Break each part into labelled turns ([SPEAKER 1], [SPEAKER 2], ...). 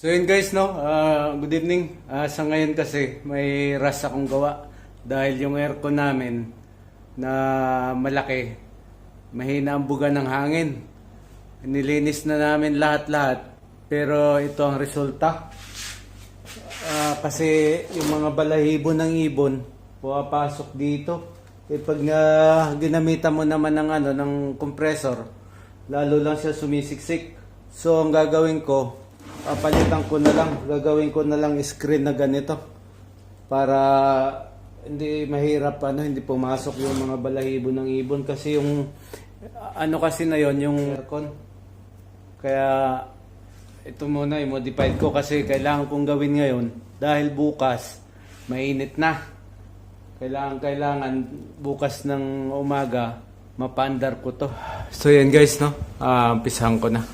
[SPEAKER 1] So yun guys, no, good evening. Sa ngayon kasi may rush akong gawa dahil yung aircon namin na malaki, mahina ang buga ng hangin. Nilinis na namin lahat-lahat pero ito ang resulta. Kasi yung mga balahibo ng ibon pumapasok dito. Pag ginamitan mo naman ng compressor, lalo lang siya sumisiksik. So ang gagawin ko, gagawin ko na lang screen na ganito para hindi mahirap hindi pumasok yung mga balahibo ng ibon kasi yung kasi na yon yung aircon. Kaya ito muna i-modified ko kasi kailangan kong gawin ngayon dahil bukas mainit na. Kailangan bukas ng umaga mapandar ko to. So yan guys, no, umpisahan ko na.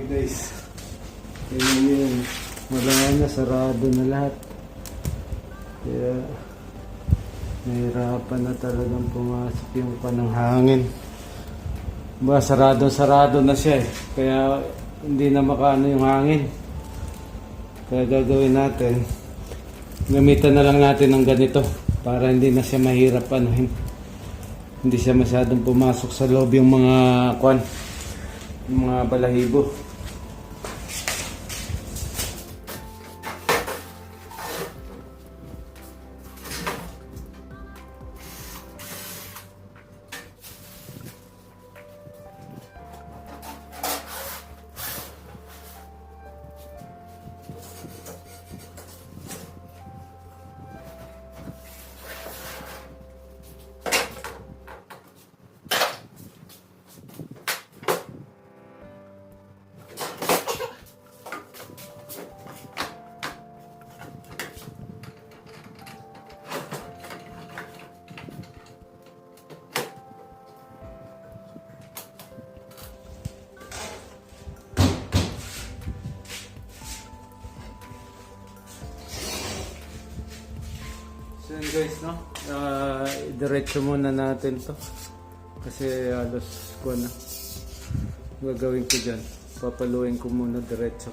[SPEAKER 1] Guys, yun, wala na, sarado na lahat, kaya nahirapan na talagang pumasok yung pananghangin. Sarado na siya kaya hindi na makaano yung hangin. Kaya gagawin natin, gamitan na lang natin ng ganito para hindi na siya mahirap Hindi siya masyadong pumasok sa loob yung mga kwan, yung mga balahibo. So yun guys, no? Diretso muna natin to. Kasi halos ko na. Gagawin ko dyan. Papaluin ko muna diretso.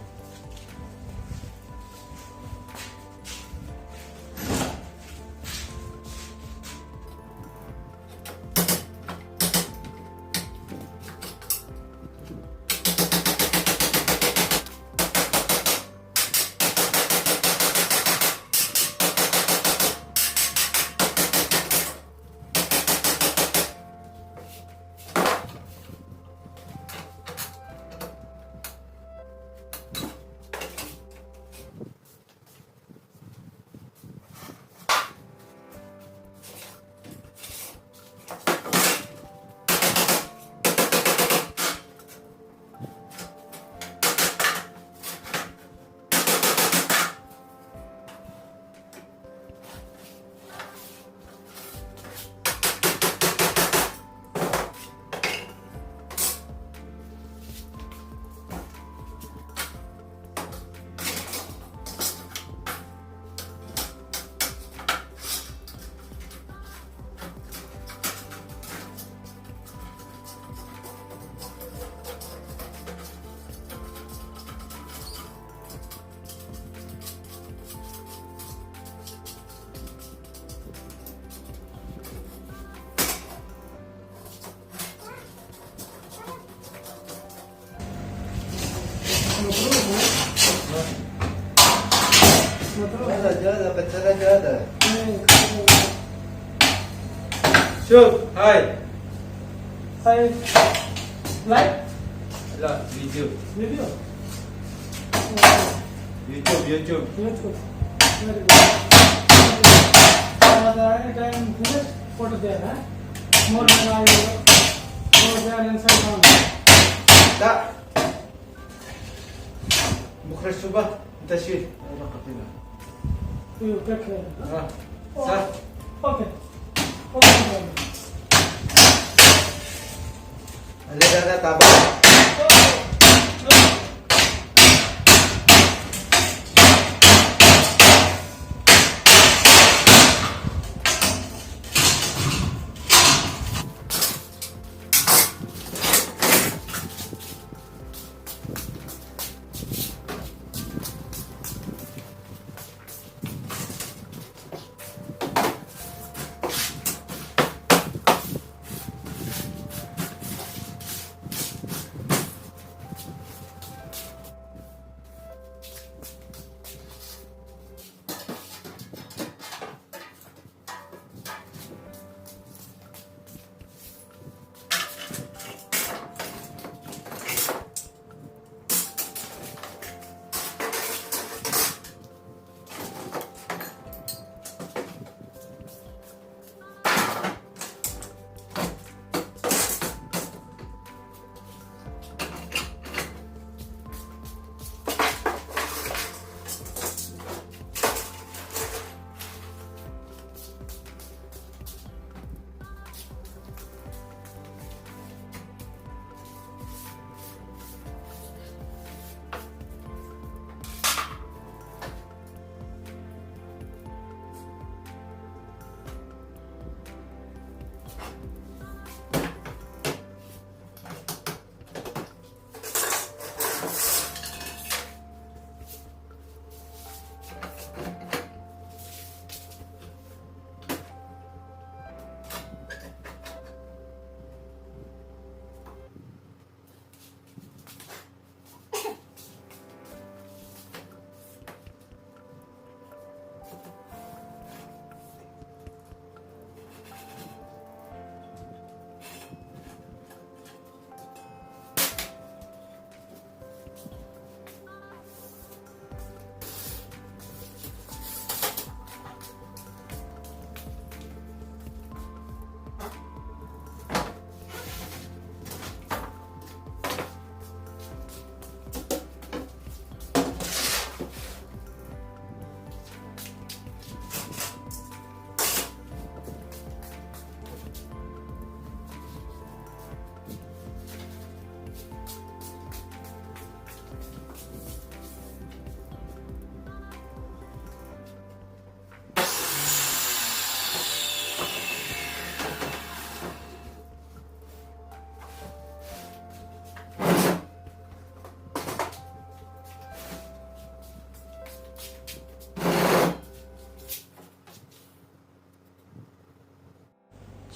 [SPEAKER 1] Shoot! Hi!
[SPEAKER 2] Hi. Live?
[SPEAKER 1] Wala, video.
[SPEAKER 2] Video?
[SPEAKER 1] YouTube.
[SPEAKER 2] YouTube. Very good. Anytime finish, put it there, huh? More than I go there inside down.
[SPEAKER 1] Da! Bukresto ba? Tashin. Ano ka pina?
[SPEAKER 2] You take care.
[SPEAKER 1] Ah. Sa?
[SPEAKER 2] Okay. Okay.
[SPEAKER 1] Alila na tabak.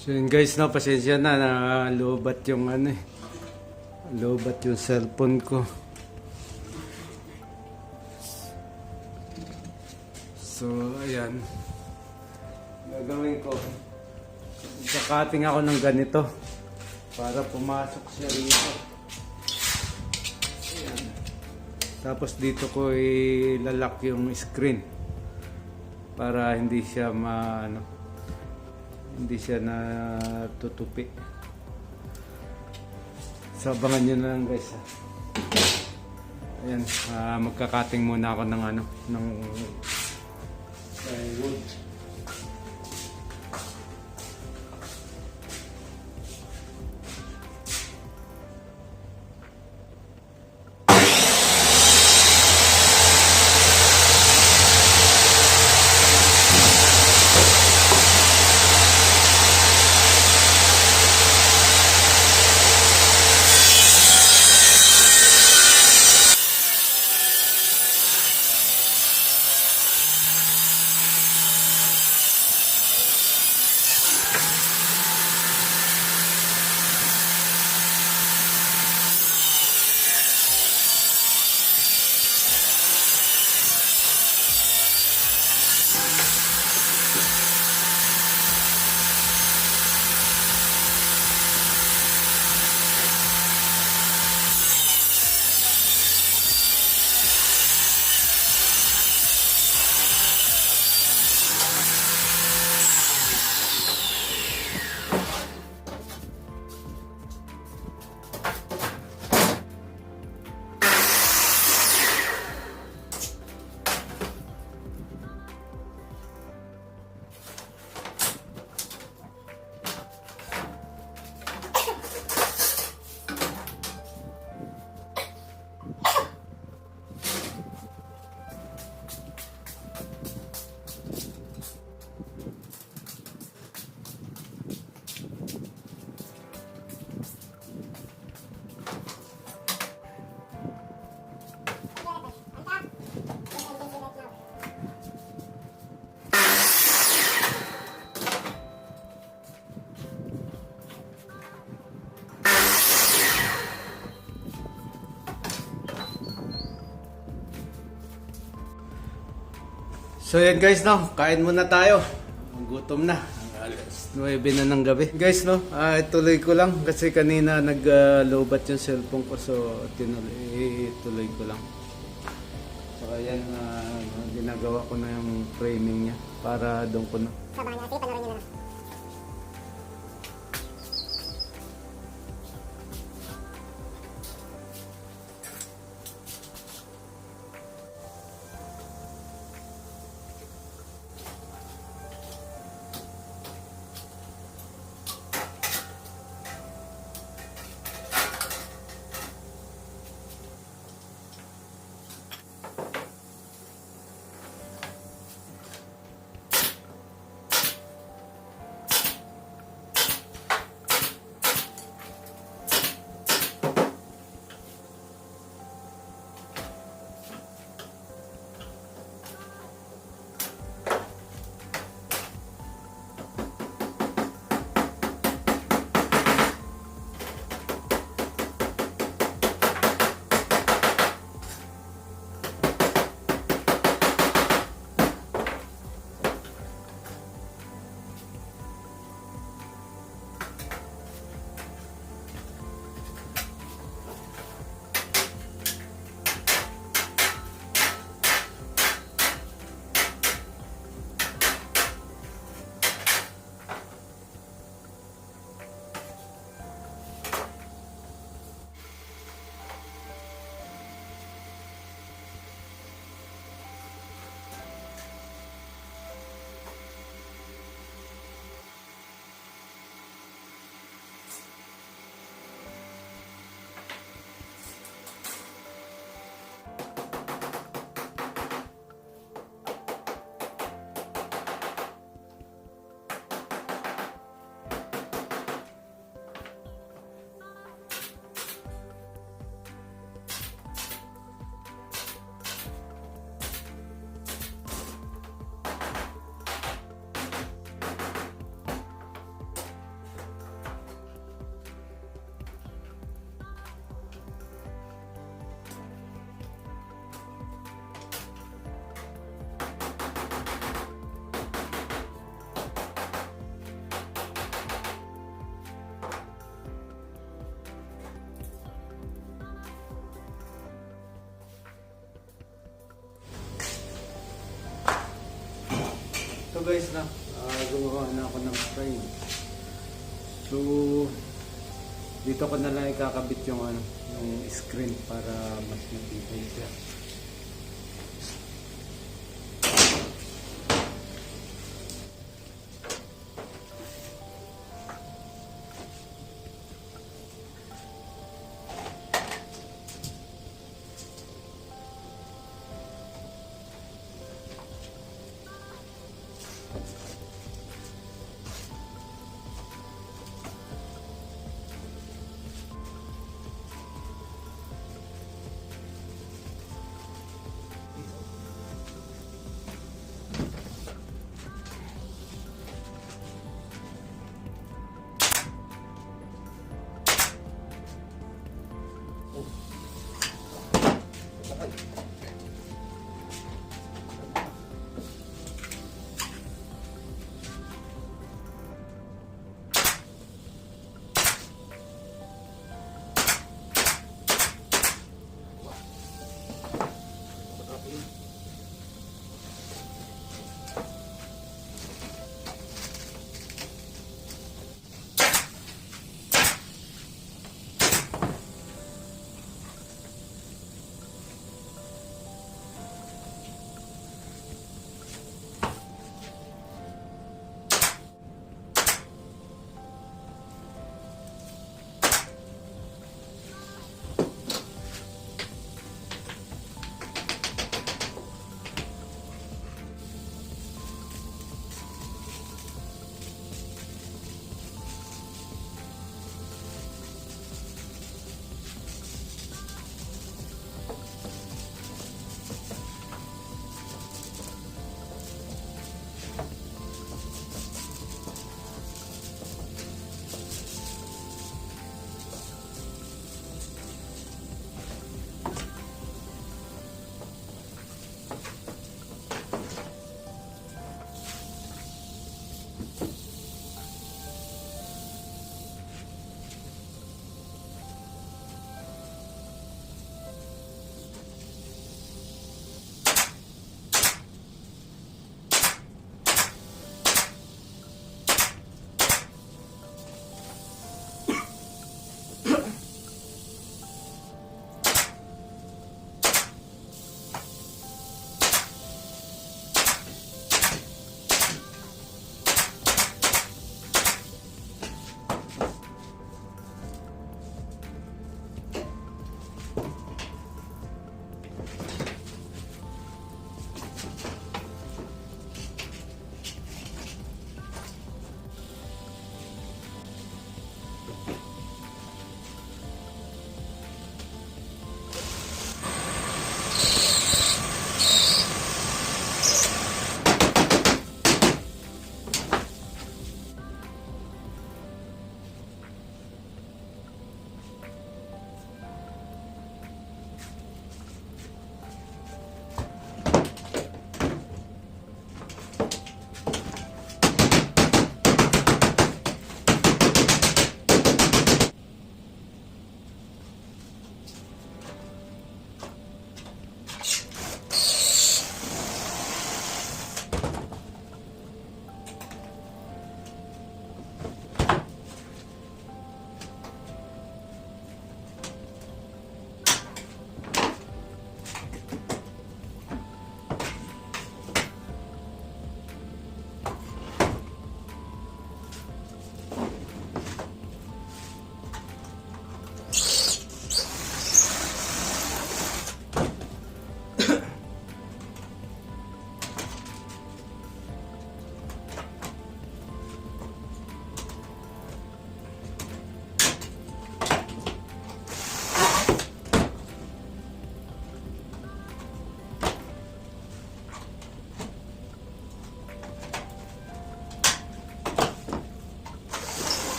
[SPEAKER 1] So yun guys, no, pasensya na, lobat yung ano eh. Lobat yung cellphone ko. So, ayan. Gagawin ko. Kakating ako ng ganito para pumasok siya rito. Ayan. Tapos dito ko ilalak yung screen para hindi siya hindi siya natutupi. So, abangan nyo na lang guys ha. Ayan, magkakating muna ako ng ng wood. So yan guys, no, kain muna tayo. Gutom na. Alas 9 na ng gabi. Guys, no, ituloy ko lang kasi kanina nag-lowbat yung cellphone ko, so ituloy ko lang. So ayan, ginagawa ko na yung framing niya para doon ko na.
[SPEAKER 3] Sa bahay, sige, panoorin nyo na lang.
[SPEAKER 1] ito guys na gumawa na ako ng frame. So dito ko na lang ikakabit yung ano, yung screen para mas matibay siya.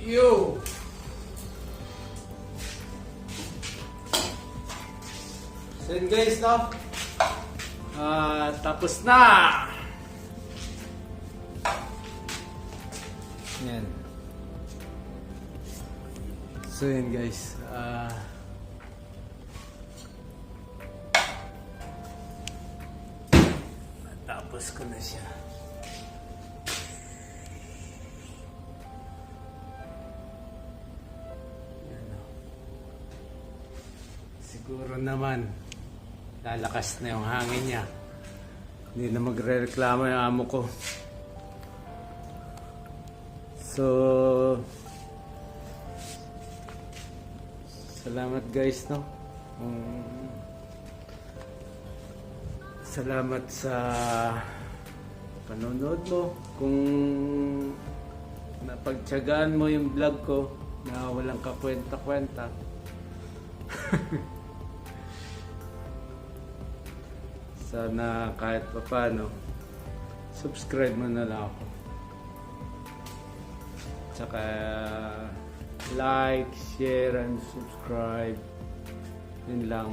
[SPEAKER 1] Yo! So yun guys, no? Tapos na! Yan. So yun guys, tapos ko na siya. Yan, no? Siguro naman lalakas na yung hangin niya. Hindi na magre-reklamo yung amo ko. So, salamat guys, no? Salamat sa panonood mo. Kung napagtiyagaan mo yung vlog ko na walang kakwenta-kwenta. Sana kahit paano, subscribe mo na lang ako. Tsaka like, share, and subscribe. Yun lang.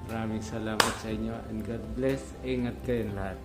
[SPEAKER 1] Maraming salamat sa inyo and God bless. Ingat kayong lahat.